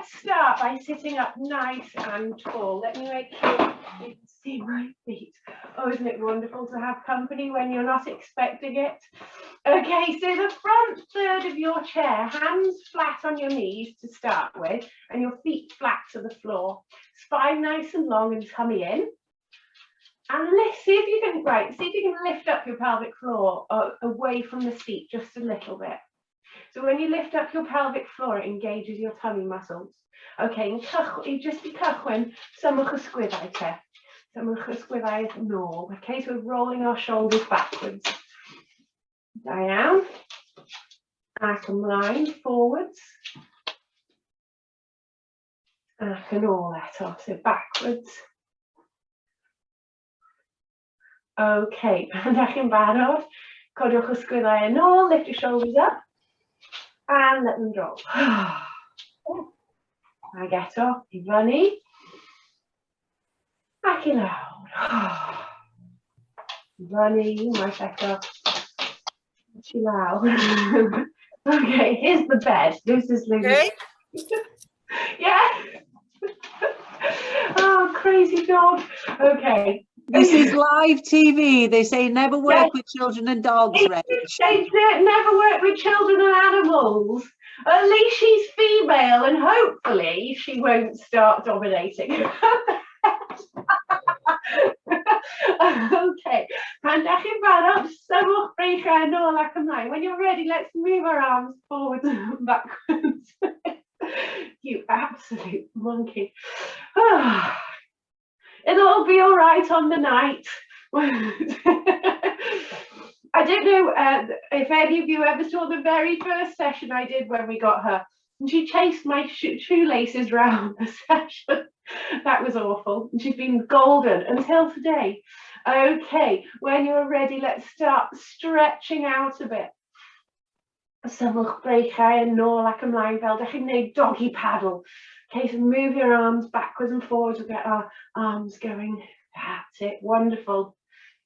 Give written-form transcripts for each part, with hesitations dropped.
let's start by sitting up nice and tall. Let me make sure you can see my feet. Oh, isn't it wonderful to have company when you're not expecting it? Okay, so the front third of your chair, hands flat on your knees to start with, and your feet flat to the floor. Spine nice and long and tummy in. And see if you can lift up your pelvic floor away from the seat just a little bit. So when you lift up your pelvic floor, it engages your tummy muscles. Okay, just be cychwyn symwch y sgwyddau te. Symwch y sgwyddau nôl. Okay, so we're rolling our shoulders backwards. Down. Ac ymlaen, forwards. Ac yn ôl eto, so backwards. Okay, pan ydych chi'n barod, codiwch y sgwyddau yn ôl, lift your shoulders up, and let them drop. Ac eto, I fyny, ac i lawr. Fyny, unwaith eto, ac i lawr. Okay, here's the bed. This is Lily. Okay. Yeah. Oh, crazy dog. Okay. This is live TV. They say never work with children and dogs, Rach. They never work with children and animals. At least she's female and hopefully she won't start dominating. Okay. Pan dach chi'n barod, symwch breichau yn ôl ac ymlaen. When you're ready, let's move our arms forwards and backwards. You absolute monkey. It'll all be all right on the night. I don't know if any of you ever saw the very first session I did when we got her. And she chased my shoelaces round the session. That was awful. And she's been golden until today. Okay, when you're ready, let's start stretching out a bit. Symwch breichau yn ôl ac ymlaen fel dach chi'n gwneud doggy paddle. Okay, so move your arms backwards and forwards. We'll get our arms going. That's it. Wonderful.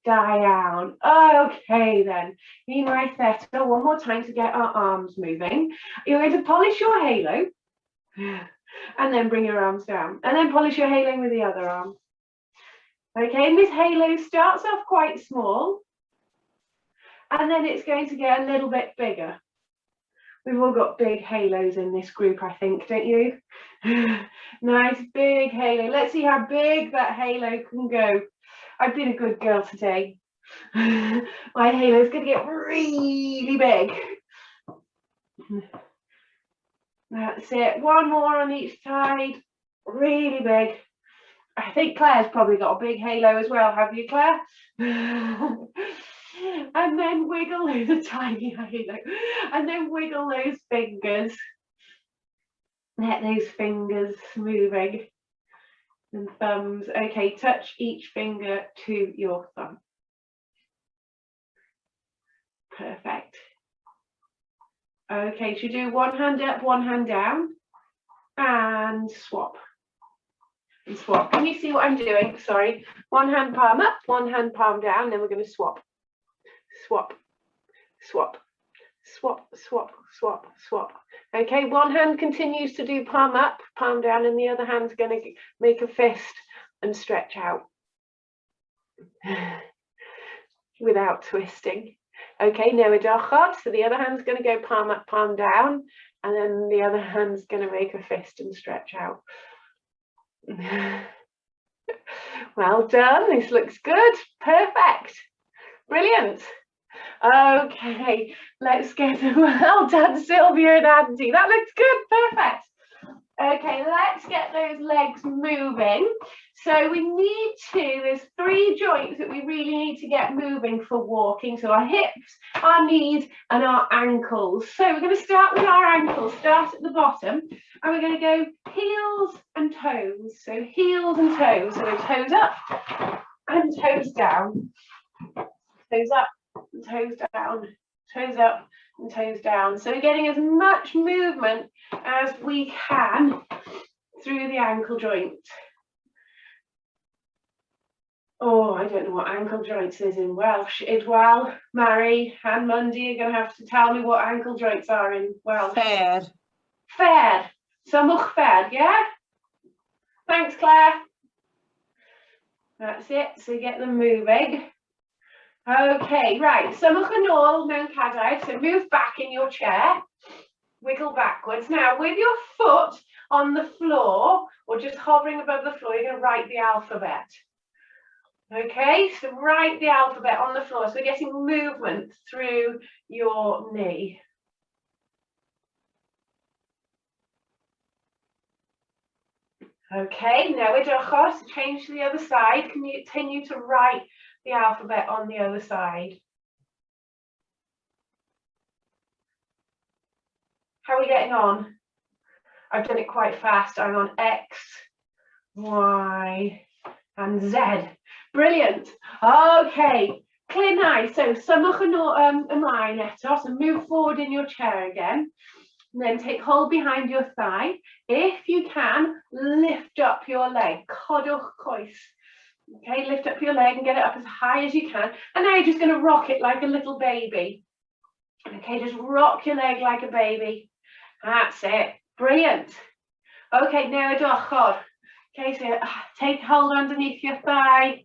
Down. Okay, then. Unwaith eto. One more time to get our arms moving. You're going to polish your halo. And then bring your arms down. And then polish your halo with the other arm. Okay, and this halo starts off quite small. And then it's going to get a little bit bigger. We've all got big halos in this group, I think, don't you? Nice big halo. Let's see how big that halo can go. I've been a good girl today. My halo is going to get really big. That's it. One more on each side. Really big. I think Claire's probably got a big halo as well. Have you, Claire? And then wiggle the tiny halo. And then wiggle those fingers. Let those fingers moving. And thumbs. Okay, touch each finger to your thumb. Perfect. Okay, should do one hand up, one hand down. And swap. And swap. Can you see what I'm doing? Sorry. One hand palm up, one hand palm down, then we're going to swap. Swap, swap, swap, swap, swap, swap. Okay, one hand continues to do palm up, palm down, and the other hand's going to make a fist and stretch out without twisting. Okay, newid ochod, so the other hand's going to go palm up, palm down, and then the other hand's going to make a fist and stretch out. Well done, this looks good, perfect, brilliant. Okay, let's get well done, Sylvia and Andy. That looks good, perfect. Okay, let's get those legs moving. So we need there's 3 joints that we really need to get moving for walking. So our hips, our knees, and our ankles. So we're going to start with our ankles, start at the bottom, and we're going to go heels and toes. So heels and toes. So toes up and toes down. Toes up. Toes down, toes up and toes down. So we're getting as much movement as we can through the ankle joint. Oh, I don't know what ankle joints is in Welsh. Idwal, Mary and Mundy are going to have to tell me what ankle joints are in Welsh. Fair. Fair. Symwch fer, yeah? Thanks, Claire. That's it, so get them moving. Okay, right, symwch yn ôl mewn cadair, so move back in your chair, wiggle backwards. Now, with your foot on the floor, or just hovering above the floor, you're going to write the alphabet. Okay, so write the alphabet on the floor, so we're getting movement through your knee. Okay, now we're dochos, change to the other side. Can you continue to write the alphabet on the other side? How are we getting on? I've done it quite fast. I'm on X, Y, and Z. Brilliant. Okay, clear now. So symwch ymlaen eto, so move forward in your chair again. And then take hold behind your thigh. If you can, lift up your leg. Codwch coes. Okay, lift up your leg and get it up as high as you can. And now you're just going to rock it like a little baby. Okay, just rock your leg like a baby. That's it. Brilliant. Okay, now dochor. Okay, so take hold underneath your thigh.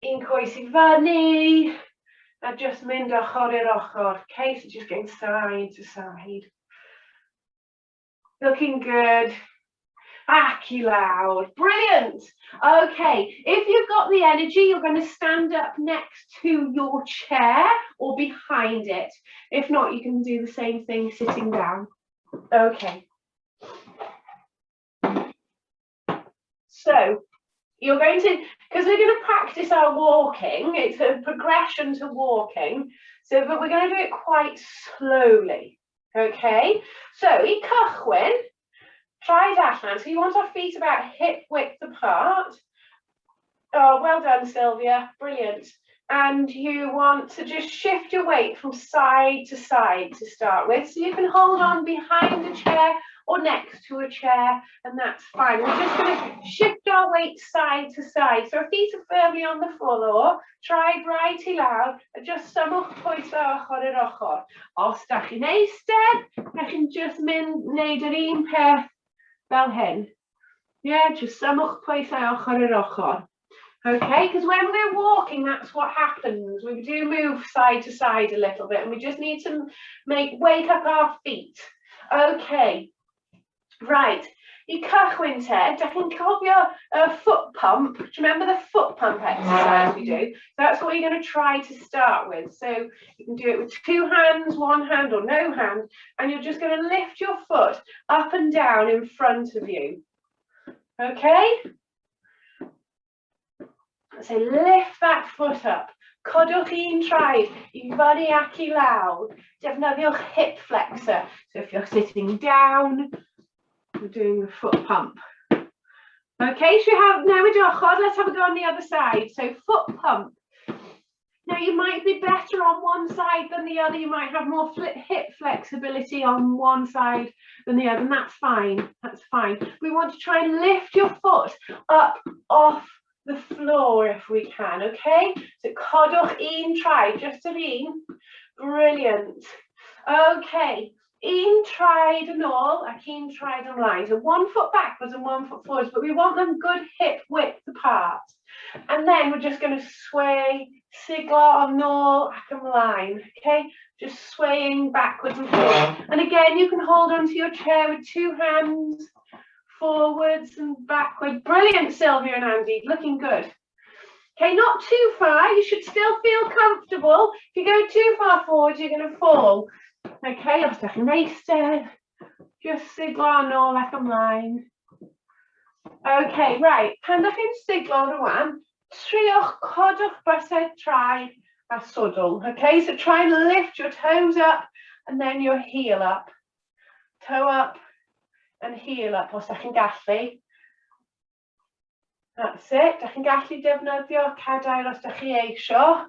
Un coes I fyny. A just mynd ochor i'r ochor. Okay, so just going side to side. Looking good. Ac I lawr. Brilliant. Okay, if you've got the energy, you're going to stand up next to your chair or behind it. If not, you can do the same thing sitting down. Okay. So you're going to, because we're going to practice our walking, it's a progression to walking, so but we're going to do it quite slowly. Okay, so I cychwyn, try allan. So you want our feet about hip width apart. Oh, well done, Sylvia, brilliant. And you want to just shift your weight from side to start with. So you can hold on behind a chair or next to a chair, and that's fine. We're just going to shift our weight side to side. So our feet are firmly on the floor. Try right I lawr, a just symwch coes a ochr i'r ochr. Os da chi'n eistedd, da chi'n just wneud yr un peth fel hyn. Yeah, just symwch coes a ochr i'r ochr. Okay, because when we're walking, that's what happens. We do move side to side a little bit, and we just need to wake up our feet. Okay, right. I cychwyn te, da chi'n cofio foot pump. Do you remember the foot pump exercise we do? That's what you're going to try to start with. So you can do it with two hands, one hand, or no hand, and you're just going to lift your foot up and down in front of you. Okay? So lift that foot up. Codwch un traed I fyny ac I lawr. Defnyddiwch hip flexor. So if you're sitting down, we're doing the foot pump. Okay, so you have newid ochor. Let's have a go on the other side. So foot pump. Now you might be better on one side than the other. You might have more hip flexibility on one side than the other, and that's fine. That's fine. We want to try and lift your foot up off the floor if we can, okay? So codwch un traed, just yr un. Brilliant. Okay, un traed yn ôl ac un traed ymlaen. So 1 foot backwards and 1 foot forwards, but we want them good hip width apart. And then we're just going to sway, siglo yn ôl ac ymlaen, okay? Just swaying backwards and forwards. And again, you can hold onto your chair with two hands, forwards and backwards. Brilliant, Sylvia and Andy, looking good. Okay, not too far, you should still feel comfortable. If you go too far forward, you're going to fall. Okay, os da chi'n eistedd, just siglo yn ôl ac ymlaen. Okay, right, pan da chi'n siglo rwan, triwch codwch bysedd traed a swdl. Okay, so try and lift your toes up and then your heel up. Toe up and heel up os da chi'n gallu. That's it. Da chi'n gallu defnyddio cadair os da chi eisio.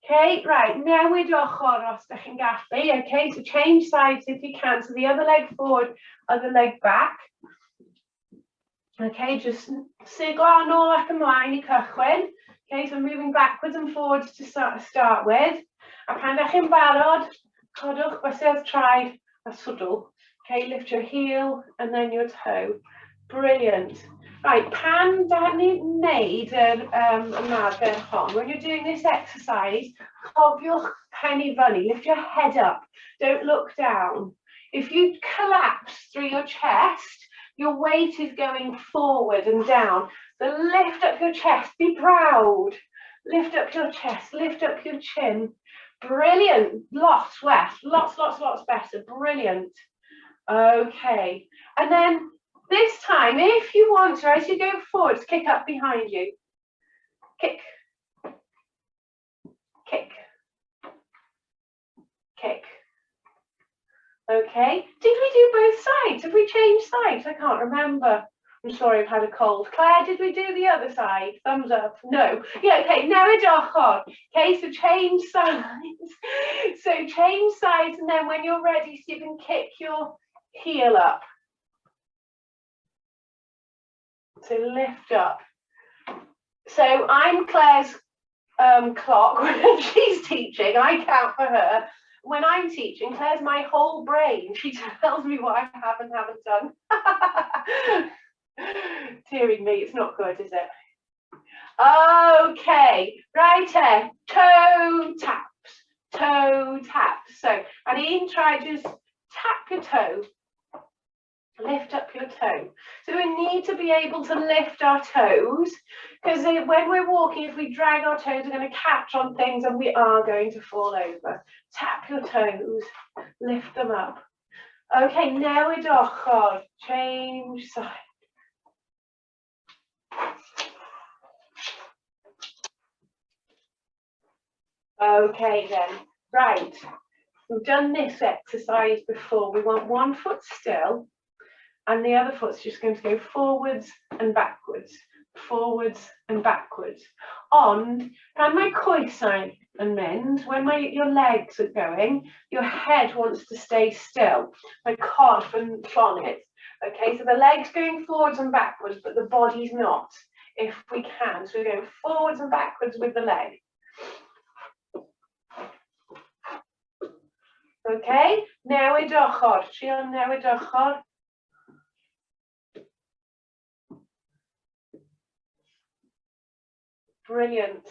Okay, right, newid ochor os da chi'n gallu. Okay, so change sides if you can. So the other leg forward, other leg back. Okay, just siglo yn ôl ac ymlaen I cychwyn. Okay, so moving backwards and forwards to start with. A pan da chi'n barod, codwch bysedd traed a swdl. Okay, lift your heel and then your toe. Brilliant. Right, pan dan ni wneud ymarfer hon. When you're doing this exercise, cofiwch pen I fyny, lift your head up, don't look down. If you collapse through your chest, your weight is going forward and down. So lift up your chest, be proud. Lift up your chest, lift up your chin. Brilliant, lots better, brilliant. Okay, and then this time, if you want to, as you go forwards, kick up behind you. Kick, kick, kick. Okay, did we do both sides? Have we changed sides? I can't remember. I'm sorry, I've had a cold. Claire, did we do the other side? Thumbs up. No. Yeah, okay, now it's on. Okay, so change sides. So change sides, and then when you're ready, so you can kick your heel up. So lift up. So I'm Claire's clock when she's teaching. I count for her. When I'm teaching, Claire's my whole brain. She tells me what I have and haven't done. Tearing me, it's not good, is it? Okay, right, toe taps, toe taps. So, and try just tap your toe. Lift up your toe. So we need to be able to lift our toes, because when we're walking, if we drag our toes, we're going to catch on things and we are going to fall over. Tap your toes, lift them up. Okay, newid ochor, change side. Okay then, right. We've done this exercise before. We want one foot still, and the other foot's just going to go forwards and backwards, forwards and backwards. Ond, pan mae coesau yn mynd, when your legs are going, your head wants to stay still. My corff and llonydd. Okay, so the legs going forwards and backwards, but the body's not, if we can. So we go forwards and backwards with the leg. Okay, newid ochor, trio newid ochor. Brilliant.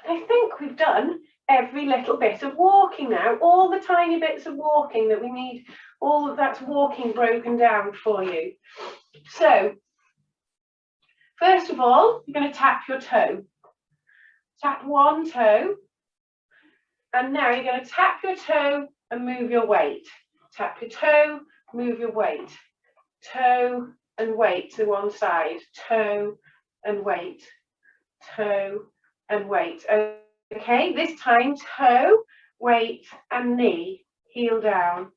I think we've done every little bit of walking now, all the tiny bits of walking that we need, all of that's walking broken down for you. So, first of all, you're going to tap your toe. Tap one toe. And now you're going to tap your toe and move your weight. Tap your toe, move your weight. Toe and weight to one side. Toe and weight. Toe and weight. Okay, this time toe, weight and knee. Heel down.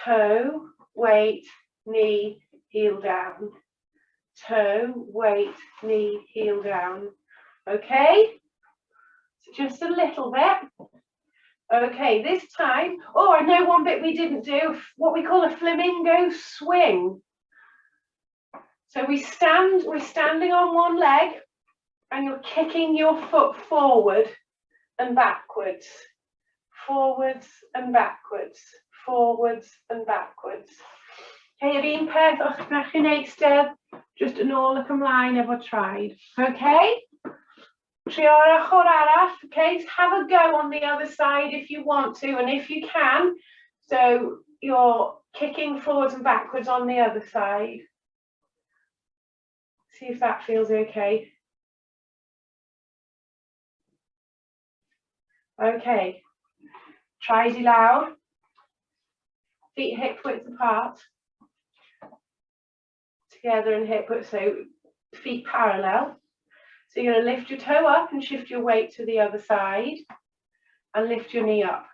Toe, weight, knee, heel down. Toe, weight, knee, heel down. Okay? Just a little bit. Okay, this time, oh, I know one bit we didn't do, what we call a flamingo swing. So we're standing on one leg and you're kicking your foot forward and backwards, forwards and backwards, forwards and backwards. Okay, yr un peth os ydych chi'n eistedd, just yn ôl ac ymlaen efo traed. Okay? Trio'r ochr arall, okay, have a go on the other side if you want to and if you can. So you're kicking forwards and backwards on the other side. See if that feels okay. Okay, traed I lawr, feet hip width apart, together and hip width, so feet parallel. So you're going to lift your toe up and shift your weight to the other side and lift your knee up.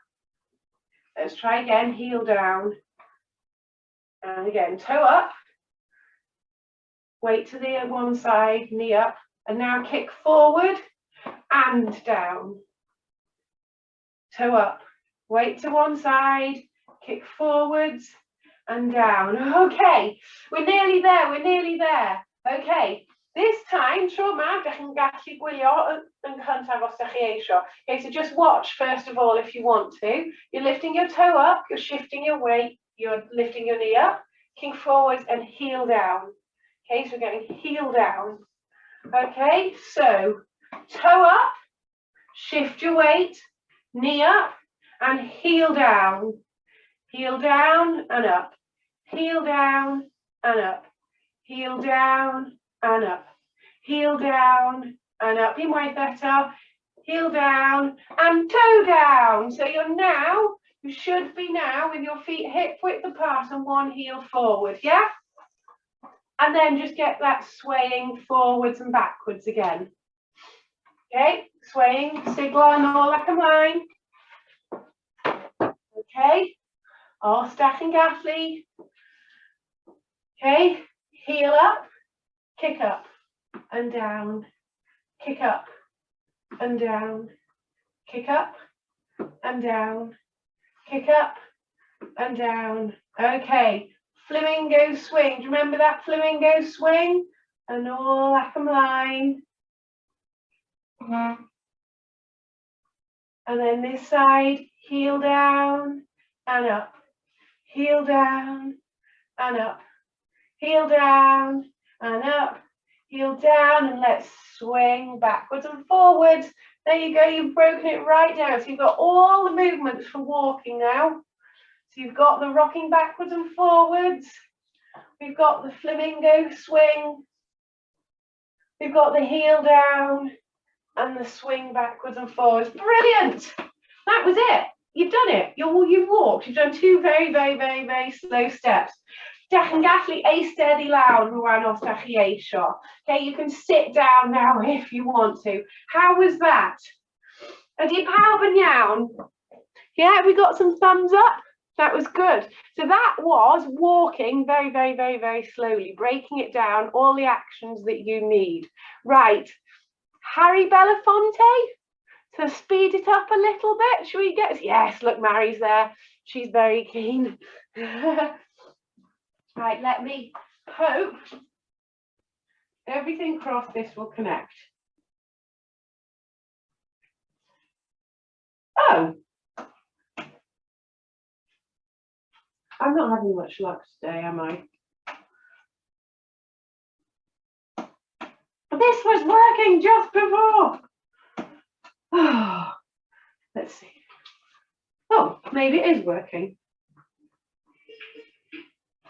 Let's try again, heel down. And again, toe up, weight to the one side, knee up. And now kick forward and down. Toe up, weight to one side, kick forwards and down. Okay, we're nearly there, we're nearly there. Okay. This time, tro yma, dach chi'n gallu gwylio yn cyntaf os dach chi eisio. Okay, so just watch first of all if you want to. You're lifting your toe up, you're shifting your weight, you're lifting your knee up, kicking forwards and heel down. Okay, so we're going heel down. Okay, so toe up, shift your weight, knee up and heel down and up, heel down and up, heel down and up, heel down and up, unwaith eto, heel down and toe down. So you should be now with your feet hip width apart and one heel forward, yeah? And then just get that swaying forwards and backwards again. Okay, swaying, sigla and all like a line. Okay, all stack and gaffley. Okay, heel up, kick up and down, kick up and down, kick up and down, kick up and down. Okay, flamingo swing. Do you remember that flamingo swing? And all like a line. And then this side, heel down and up, heel down and up, heel down and up, heel down, and let's swing backwards and forwards. There you go, you've broken it right down. So you've got all the movements for walking now. So you've got the rocking backwards and forwards. We've got the flamingo swing. We've got the heel down and the swing backwards and forwards. Brilliant. That was it. You've done it. You've walked. You've done two very, very, very, very slow steps. Dach gallu eistedd I lawr rwan os dach chi eisio. Okay, you can sit down now if you want to. How was that? Ydi pawb yn iawn? Yeah, we got some thumbs up. That was good. So that was walking very, very, very, very slowly, breaking it down, all the actions that you need. Right, Harry Belafonte, to speed it up a little bit, should we get, yes, look, Mary's there. She's very keen. Right, let me hope everything across this will connect. Oh. I'm not having much luck today, am I? This was working just before. Oh, let's see. Oh, maybe it is working.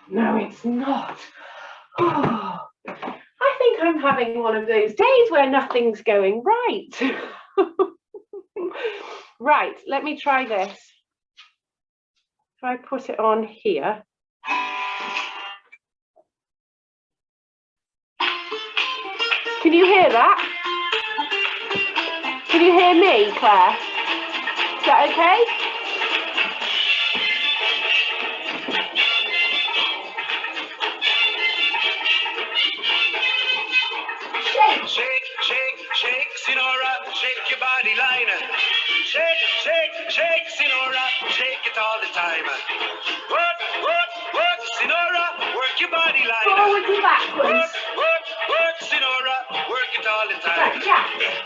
No, it's not. Oh, I think I'm having one of those days where nothing's going right. Right, let me try this. If I put it on here. Can you hear that? Can you hear me, Claire? Is that okay? Shake, shake, shake, shake, Sinora, shake your body line. Shake, shake, shake, Sinora, shake it all the time. Work, work, work, Sinora, work your body line. Forward and backwards. Work, work, work, Sinora, work it all the time. Yeah.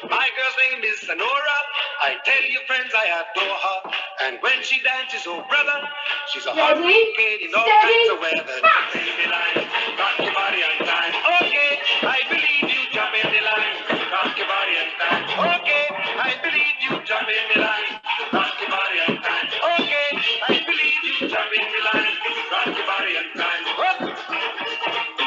My girl's name is Sonora. I tell you, friends, I adore her. And when she dances, oh brother, she's a hurricane in all kinds of weather. Baby line, rock your body on time. Okay, I believe you, jump in the line. Rock your body on time. Okay, I believe you, jump in the line. Rock your body on time. Okay, I believe you, jump in the line. Rock your body on time. Up.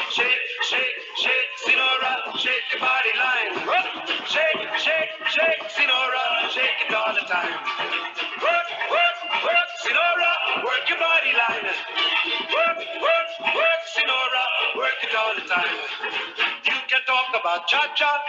Shake, shake, shake, Sinora, shake your body line. Up. Shake, shake, shake, Sinora, shake it all the time. Work, work, work, Sinora, work your body line. Work, work, work, Sinora, work it all the time. You can talk about cha-cha,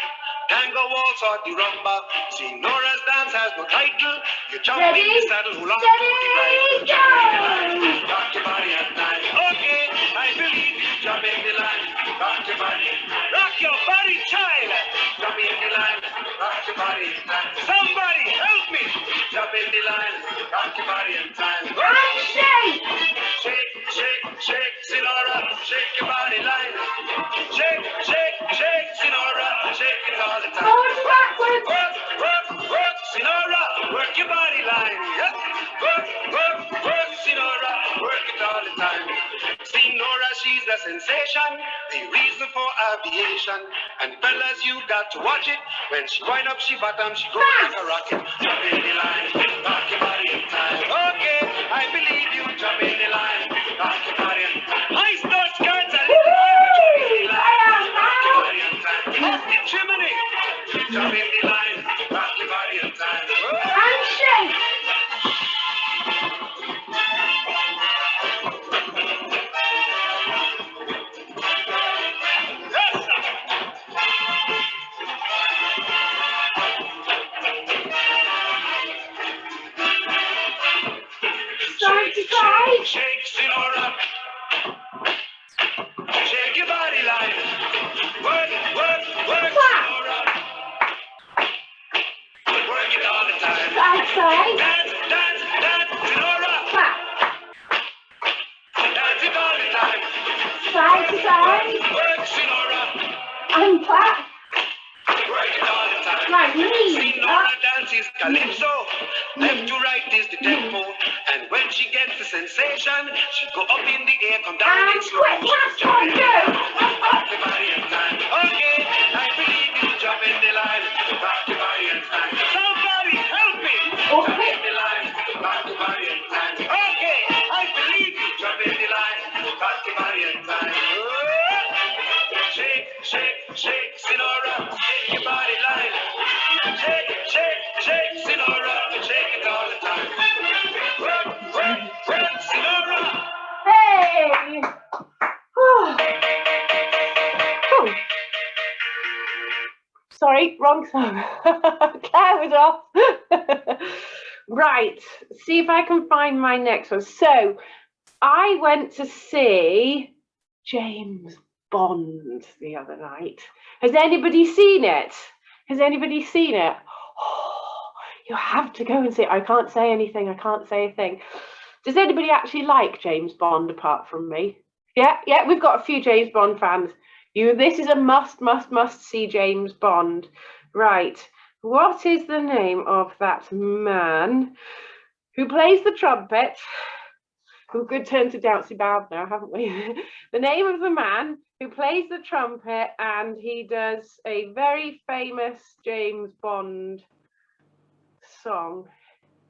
tango, waltz, or the rumba. Sinora's dance has no title. You jump in the saddle, who lost to the right. Jump in the line, rock your body at night. Okay, I believe you, jump in the line, rock your body. Rock your body, child. Jump in the line, rock your body in time. Somebody help me. Jump in the line, rock your body in time. And shake. Shake, shake, shake, Sinora, shake your body line. Shake, shake, shake, Sinora, shake it all the time. Forward, backwards. Work, work, work, Sinora, work your body line. Yep. Work, work, work, Sinora, work it all the time. a sensation, the reason for aviation. And fellas, you got to watch it. When she wind up, she bottom, she go like a rocket. Jump in the line, rock your body in time. Okay, I believe you. Jump in the line, rock your body in time. High start skirts and little jump in the line, rock your body in time. Off the chimney, jump in the line, rock your body in time. And shake. Side to side. Shake, Sinora. Shake your body line. Work, Sinora. Work it all the time. Side to side. Dance, Sinora. Clap. Dance it all the time. Side to side. Work, Sinora. And clap. Work it all the time. Right, knees Sinora up. dances calypso. Left to right is the tempo. And when she gets the sensation, she go up in the air, come down in And slow quick, motion. last one, go. Rock the body in time. Okay, I believe you. Jump in the line. Rock the body in time. Somebody help me. Jump in the line. Rock the body in time. Okay, I believe you. Jump in the line. Rock the body in time. Shake, shake, shake, Sinora. Shake your body line. Shake, shake, shake, Sinora. Shake it all the time. Work, Sinora. Hey. Oh. Sorry, wrong song. Claire was off. Right, see if I can find my next one. So I went to see James Bond the other night. Has anybody seen it? Has anybody seen it? Oh, you have to go and see it. I can't say anything. I can't say a thing. Does anybody actually like James Bond apart from me? Yeah, we've got a few James Bond fans. This is a must see James Bond. Right, what is the name of that man who plays the trumpet? We could turn to Dowsy Bound now, haven't we? The name of the man who plays the trumpet, and he does a very famous James Bond song,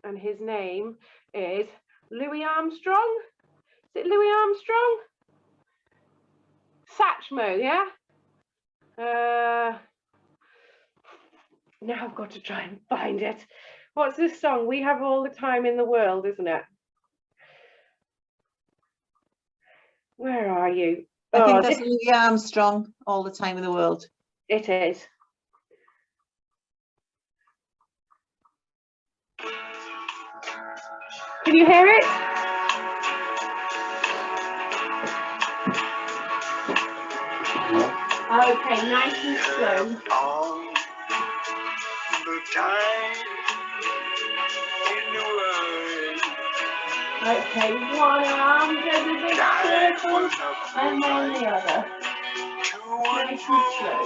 and his name is Louis Armstrong. Is it Louis Armstrong? Satchmo, yeah? Now I've got to try and find it. What's this song? We Have All the Time in the World, isn't it? Where are you? I think that's Louis Armstrong, All the Time in the World. It is. Can you hear it? Okay, nice and slow. All the time in the world. Okay, one arm does a big circle, and then the other. Nice and slow.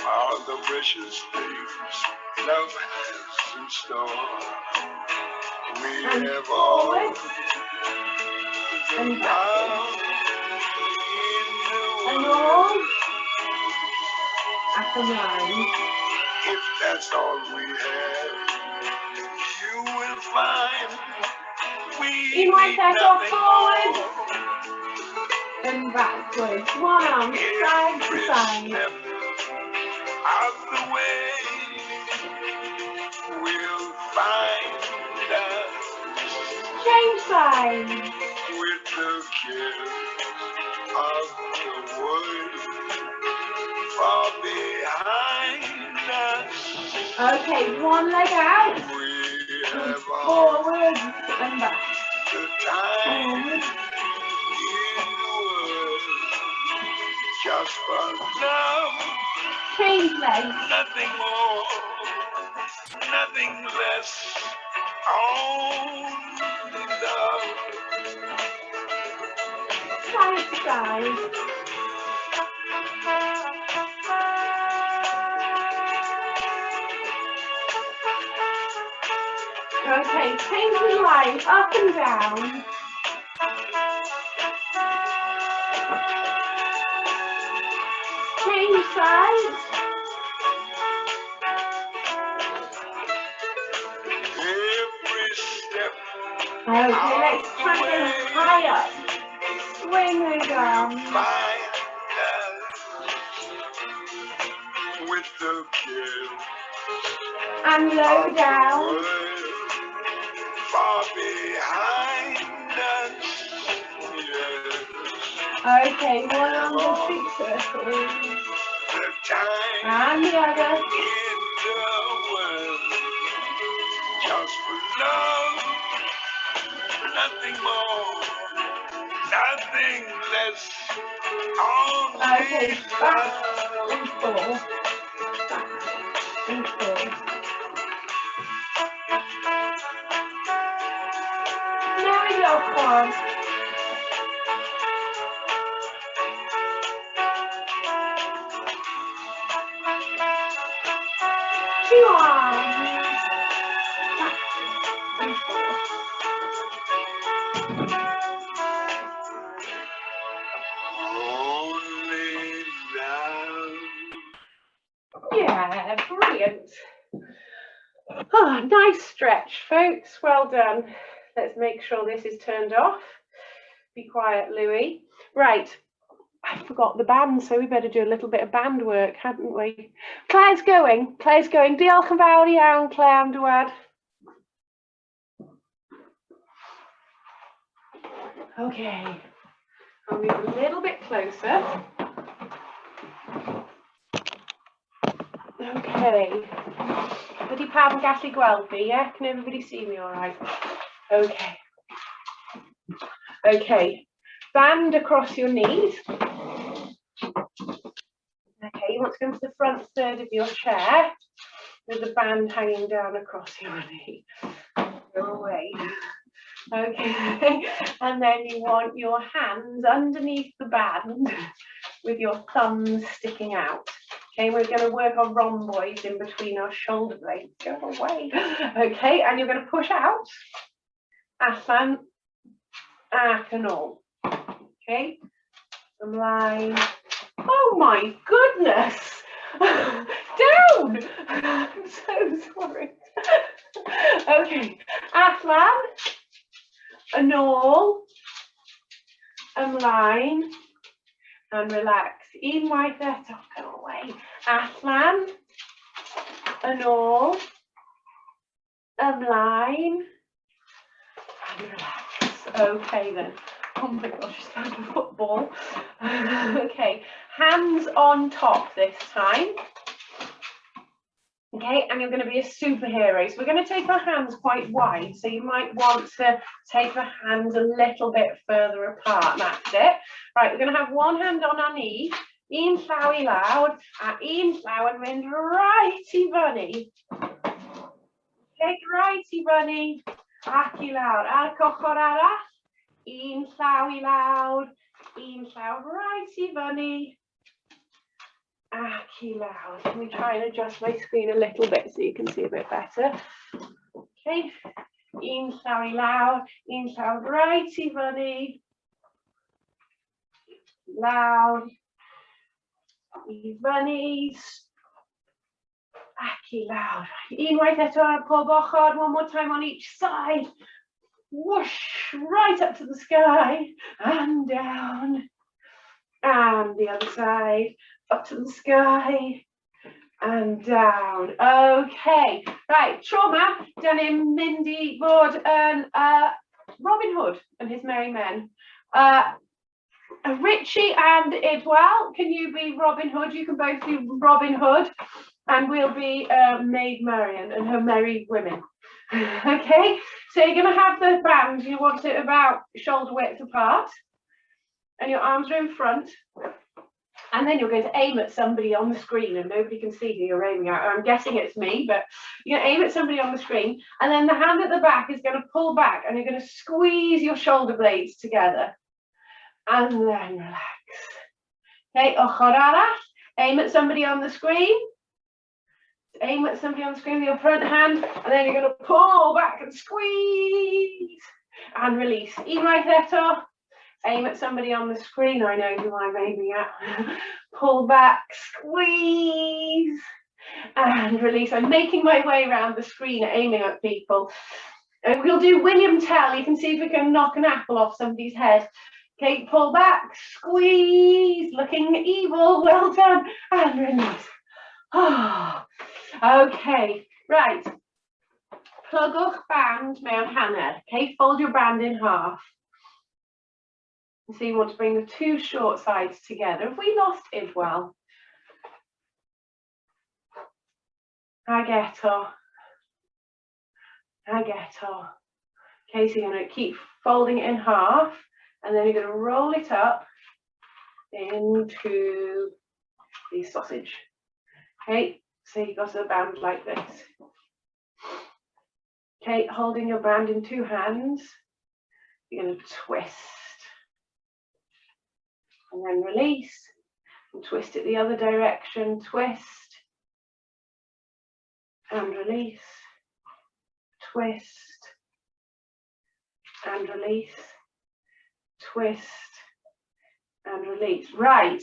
All the precious things love has in store. We And have all forward, the and power and in the all world. at the line. If that's all we have, you will find we You might need take off nothing forward more. and backwards. One arm side to Every side. step of the way, we'll find us Change side. with the kiss of the world far behind us. Okay, one leg out. We have all Forward and back. the time Forward. in the world just for love, Change legs. nothing more, nothing less. Only love. Side to side. Okay, changing line up and down. Change sides. Every step Okay, let's try to go higher. Swing those arms. find us with the kiss And low down. far behind us. Yes, Okay, one arm does big circles. the time And the other. in the world just for love, nothing more, nothing less. Okay, Only back love. and forth. Back and forth. Now we go, Quan. 2 arms. Back and forth. Only love. Yeah, brilliant. Oh, nice stretch, folks. Well done. Let's make sure this is turned off. Be quiet, Louis. Right. I forgot the band, so we better do a little bit of band work, hadn't we? Claire's going. Claire's going. Diolch yn fawr iawn, Claire am dŵad. Okay. I'll move a little bit closer. Okay. Ydy pawb yn gallu gweld fi, yeah? Can everybody see me all right? Okay. Okay. Band across your knees. Okay, you want to come to the front third of your chair with the band hanging down across your knee. Go away. Okay, and then you want your hands underneath the band with your thumbs sticking out. Okay, we're going to work on rhomboids in between our shoulder blades. Go away. Okay, and you're going to push out. Allan ac yn ôl. Okay, ymlaen. Oh my goodness! Down! I'm so sorry. Okay, allan, yn ôl, ymlaen, and relax. Unwaith eto, go away. Allan, yn ôl, ymlaen, and relax. Okay then. Oh my gosh, it's like a football. Okay, hands on top this time. Okay, and you're going to be a superhero. So we're going to take our hands quite wide. So you might want to take the hands a little bit further apart. That's it. Right, we're going to have one hand on our knee. Un llaw I lawr, a un llaw yn mynd right I fyny. Okay, right I fyny, ac I lawr. Ar y ochr arall. Un llaw I lawr, un llaw right I fyny, ac I lawr. Let me try and adjust my screen a little bit so you can see a bit better. Okay, un llaw I lawr, un llaw right I fyny, lawr, I fyny, ac I lawr. Unwaith eto ar pob ochr, one more time on each side. Whoosh, right up to the sky and down, and the other side, up to the sky and down. Okay, right, tro 'ma, dan ni'n mynd I fod yn Robin Hood and his merry men. Richie and Idwal, can you be Robin Hood? You can both be Robin Hood, and we'll be Maid Marian and her merry women. Okay, so you're going to have the band, you want it about shoulder width apart, and your arms are in front, and then you're going to aim at somebody on the screen, and nobody can see who you're aiming at. I'm guessing it's me, but you're going to aim at somebody on the screen, and then the hand at the back is going to pull back, and you're going to squeeze your shoulder blades together, and then relax. Okay, ochr arall, aim at somebody on the screen. Aim at somebody on the screen with your front hand, and then you're going to pull back and squeeze and release. Unwaith eto, Aim at somebody on the screen. I know who I'm aiming at. Pull back, squeeze, and release. I'm making my way around the screen, aiming at people. And we'll do William Tell. You can see if we can knock an apple off somebody's head. Okay, pull back, squeeze, looking evil, well done, and release. Oh, okay, right. Plugwch band mewn hanner. Okay, fold your band in half. So you want to bring the two short sides together. Have we lost Idwell? Aghetto. Aghetto. Okay, so you're going to keep folding it in half, and then you're going to roll it up into the sausage. Okay, so you've got a band like this. Okay, holding your band in two hands, you're going to twist and then release and twist it the other direction, twist and release, twist and release, twist and release. Right.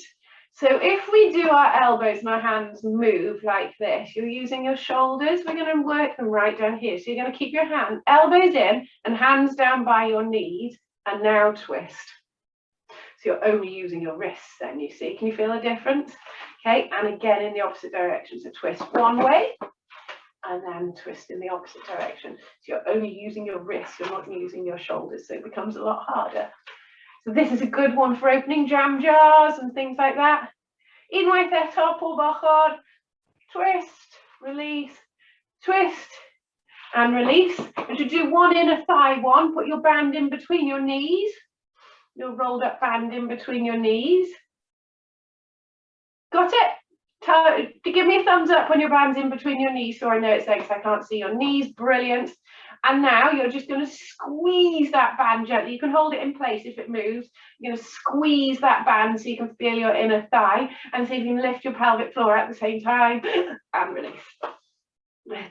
So if we do our elbows and our hands move like this, you're using your shoulders. We're going to work them right down here. So you're going to keep your elbows in and hands down by your knees, and now twist. So you're only using your wrists then, you see. Can you feel a difference? Okay, and again in the opposite direction. So twist one way and then twist in the opposite direction. So you're only using your wrists, you're not using your shoulders. So it becomes a lot harder. So this is a good one for opening jam jars and things like that. Unwaith eto, pull bachod, twist, release, twist, and release. And to do one inner thigh one, put your band in between your knees. Your rolled up band in between your knees. Got it? Give me a thumbs up when your band's in between your knees so I know it's there, because I can't see your knees. Brilliant. And now you're just going to squeeze that band gently. You can hold it in place if it moves. You're going to squeeze that band so you can feel your inner thigh, and see if you can lift your pelvic floor at the same time and release.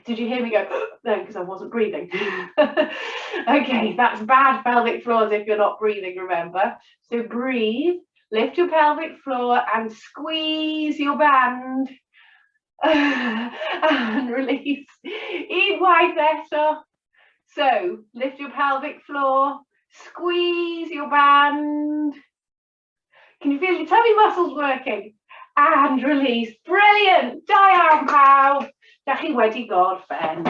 Did you hear me go? No, because I wasn't breathing. Okay, that's bad pelvic floors if you're not breathing, remember. So breathe, lift your pelvic floor and squeeze your band and release. Unwaith eto. So lift your pelvic floor, squeeze your band. Can you feel your tummy muscles working? And release. Brilliant. Da iawn pawb. Dach chi wedi gorffen.